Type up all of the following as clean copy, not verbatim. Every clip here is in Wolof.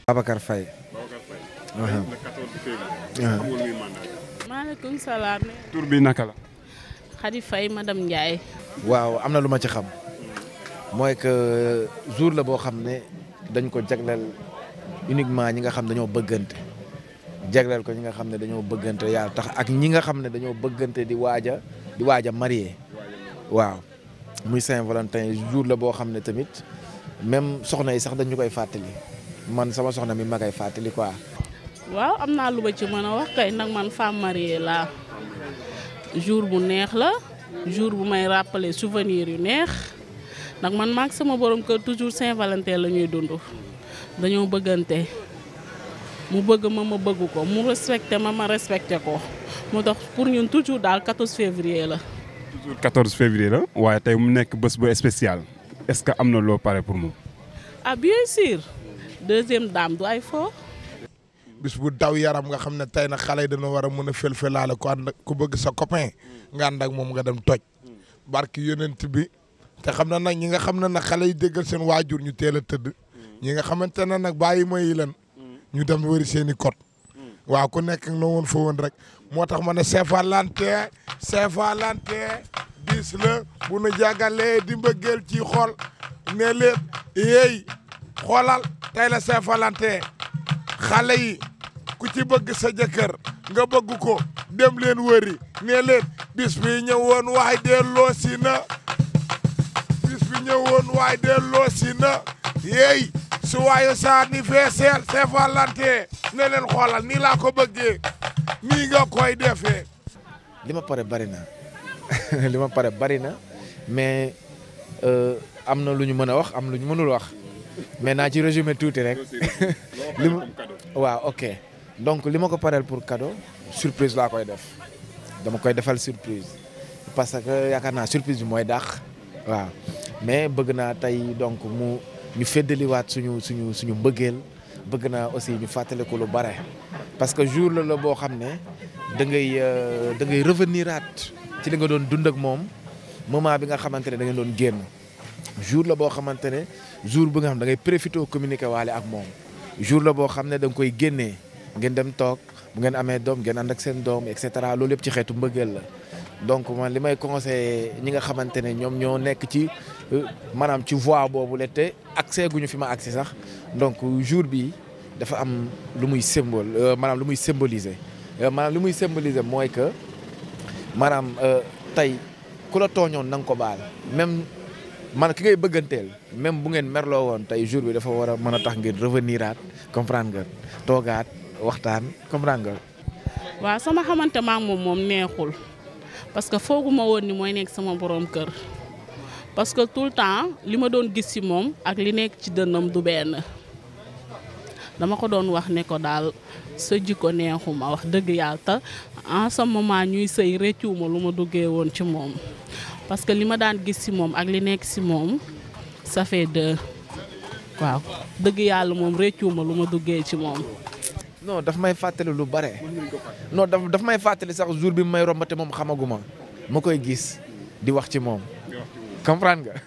Babacar Faye. Babacar Faye. Le 14 février. Xam nga luy mandat. maaleykum salaam. tur bi naka la. Khady Faye madame Ndiaye. waaw am na lu ma ci xam mooy que jour la boo xam ne dañ ko jagleel uniquement ñi nga xam dañoo bëggante jagleel ko ñi nga xam ne dañoo bëggante yàlla tax ak ñi nga xam ne dañoo bëggante di waaj a marié waaw muy Saint-Valentin jour la boo xam ne tamit même soxna yi sax dañu koy fàttali man sama soxna mi ma koy fàttali quoi. waaw am naa lu ma ci mën a wax kay nag man femme mariée laa jour bu neex la jour bu may rappeler souvenir yu neex nag man maag sama borom kër toujours Saint-Valentin la ñuy dund dañoo bëggante mu bëgg ma bëgg ko mu respecté ma respecté ko moo tax pour ñun toujours daal 14 février la. toujours 14 février la waaye tey mu nekk bés bu spécial est-ce que am na loo pare pour moom. ah bien sûr deuxième dame du ay fo. bis bu daw yaram nga xam ne tey nag xale yi dana war a mën a felfelaale ku ànd ku bëgg sa copain nga ànd ak moom nga dem toj barki yonent bi te xam na nag ñi nga xam ne nag xale yi déggal seen waajur ñu teel a tëdd ñi nga xamante ne nag bàyyi ma yi leen ñu dem wëri seen i code waaw ku nekk na woon fa woon rek moo tax ma ne Saint-Valentin bis la bu nu jàggalee di mbëggeel ci xol ne leen yéey xoolal tey la Saint-Valentin xale yi ku ci bëgg sa jëkkër nga bëgg ko dem leen wëri ne leen bis bi ñëwoon waay delloo si na bis bi ñëwoon waay delloo si na yeey su waaye sa anniversaire Saint-Valentin ne leen xoolal nii laa ko bëggee nii nga koy defee. li ma pare bari na li ma pare bari na mais am na lu ñu mën a wax am lu ñu mënul wax mais naa ci résumé tuuti rek. waaw ok donc li ma ko pareel pour cadeau surprise laa koy def dama koy defal surprise parce que yaakaar naa surprise bi mooy dàq waaw mais bëgg naa tey donc ñu feddaliwaat suñu mbëggeel bëgg naa aussi ñu fàttali ko lu bare parce que jour la boo xam ne da ngay reveniraat ci li nga doon dund ak moom moment bi nga xamante ne da ngeen doon génn jour la boo xamante ne jour bi nga xam da ngay profité communiquer waale ak moom jour la boo xam ne da nga koy génnee ngeen dem toog bu ngeen amee doom ngeen ànd ak seen doom et cetera loolu yëpp ci xeetu mbëggeel la donc man li may conseillé ñi nga xamante ne ñoom ñoo nekk ci maanaam ci voie boobu la te accès guñu fi ma accès sax donc jour bi dafa am lu muy maanaam lu muy symboliser maanaam lu muy symboliser mooy que maanaam tey ku la tooñoon na nga ko baal même man ki ngay bëgganteel même bu ngeen merloo woon tey jour bi dafa war a mën a tax ngeen reveniraat comprendre nga toogaat waxtaan comprendre nga. waaw sama xamante maak moom neexul parce que fooguma woon ni mooy nekk sama borom kër parce que tout le temps li ma doon gis ci moom ak li nekk ci dënnam du benn dama ko doon wax ne ko daal sa jikko neexuma wax dëgg yàlla te en ce moment ñuy sëy rëccuwuma lu ma duggee woon ci moom parce que li ma daan gis ci moom ak li nekk ci moom ça fait deux waaw dëgg yàlla moom rëccuwuma lu ma duggee ci moom. non daf may fàttali lu bare non daf may fàttali sax jour bi may rombate moom xamaguma ma koy gis di wax ci moom comprendre nga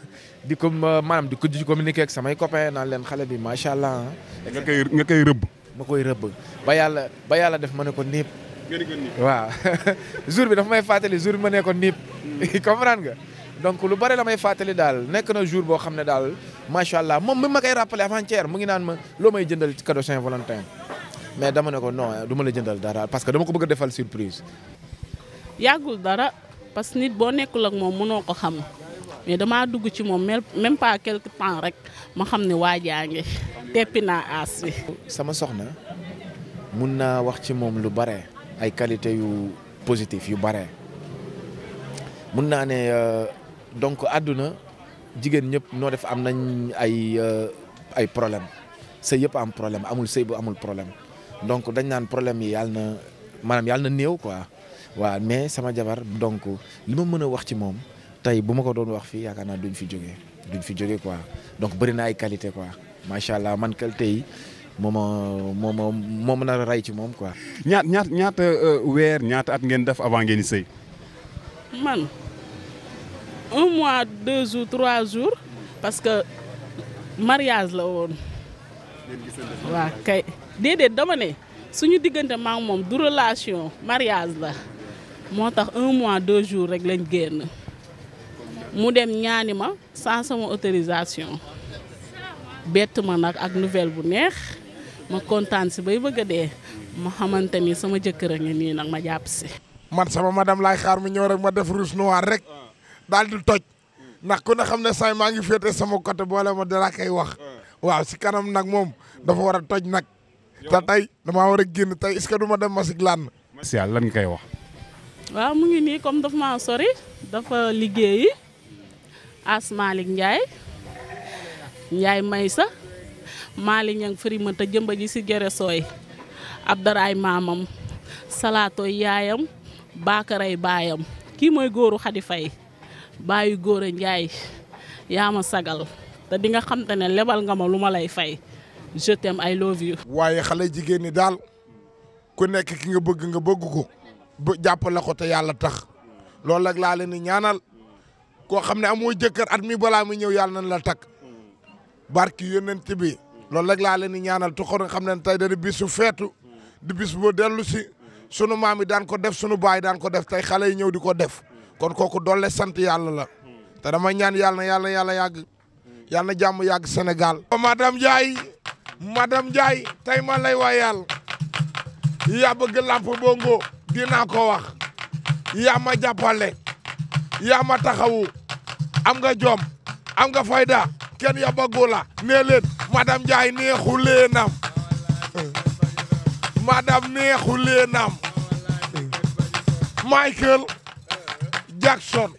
di ko maanaam di ko communiquer ak samay copains naan leen xale bi macha allah. nga koy rëbb. ma koy rëbb ba yàlla def ma ne ko niip. waaw jour bi dafa may fàttali jour bi ma ne ko niip. comprendre nga donc lu bare la may fàttali daal nekk na jour boo xam ne daal macha allah moom mi ma koy rappelé avant-hier mu ngi naan ma loo may jëndal ci cadeau Saint-Valentin mais dama ne ko non du ma la jëndal dara parce que dama ko bëgg a defal surprise. yàggul dara parce que nit boo nekkul ak moom mënoo ko xam mais damaa dugg ci moom même pas quelque temps rek ma xam ne waajaa ngi teppi naa aas bi. sama soxna mun naa wax ci moom lu bare ay qualité yu positif yu bare mun naa ne donc àdduna jigéen ñëpp noo def am nañ ay problème sëy yëpp am problème amul sëy bu amul problème donc dañ naan problème yi yàlla na néew quoi waaw mais sama jabar donc li ma mën a wax ci moom tey bu ma ko doon wax fii yaakaar naa duñ fi jógee quoi donc bëri na ay qualité quoi macha allah man qualité yi moo mën a rey ci moom quoi. ñaata weer ñaata at ngeen def avant ngeen di sëy. man 1 mois 2 jours 3 jours parce que mariage la woon waaw kay déedéet dama ne suñu diggante maak moom du relation mariage la moo tax 1 mois 2 jours rek lañ génn mu dem ñaani ma sans sama autorisation bett ma nag ak nouvelle bu neex ma kontaan si bay bëgg a dee ma xamante ni sama jëkkër a ngi nii nag ma jàpp si. man sama madame laay xaar mu ñëw rek ma def rouge noir rek daal di toj ndax ku ne xam ne say maa ngi féete sama côté boole ma dara koy wax waaw si kanam nag moom dafa war a toj nag te tey damaa war a génn tey est-ce que du ma dem masik lan Martial lan nga koy wax. waaw mu ngi nii comme dafa maa sori dafa liggéeyi As Malick Ndiaye Maysa Malick Niang fëri ma te jëmba ji si gere sooy Abdaraay maamam Salaatooy yaayam Bakaray baayam kii mooy góoru Xadi Fay baayu góor a Ndiaye yaa ma sagal te di nga xam te ne lebal nga ma lu ma lay fay je t'aime I love you. waaye xale jigéen ñi daal ku nekk ki nga bëgg ko ba jàppale ko te yàlla tax loolu rek laa leen di ñaanal koo xam ne amoo jëkkër at mi balaa mu ñëw yàlla nañ la takk barki yonent bi loolu rek laa leen di ñaanal tu ko xam ne tey da di bisu feetu di bis boo dellu si sunu maam yi daan ko def sunu baay daan ko def tey xale yi ñëw di ko def kon kooku doole sant yàlla la te dama ñaan yàlla yàgg yàlla na jàmm yàgg Sénégal. madame Ndiaye tey man lay waayal yaa bëgg lamp bongo dinaa ko wax yaa ma jàppale yaa ma taxawu am nga jom am nga fayda kenn ya bëggu la nee leen madame Ndiaye neexu leenam madame neexu leenam Michael Jackson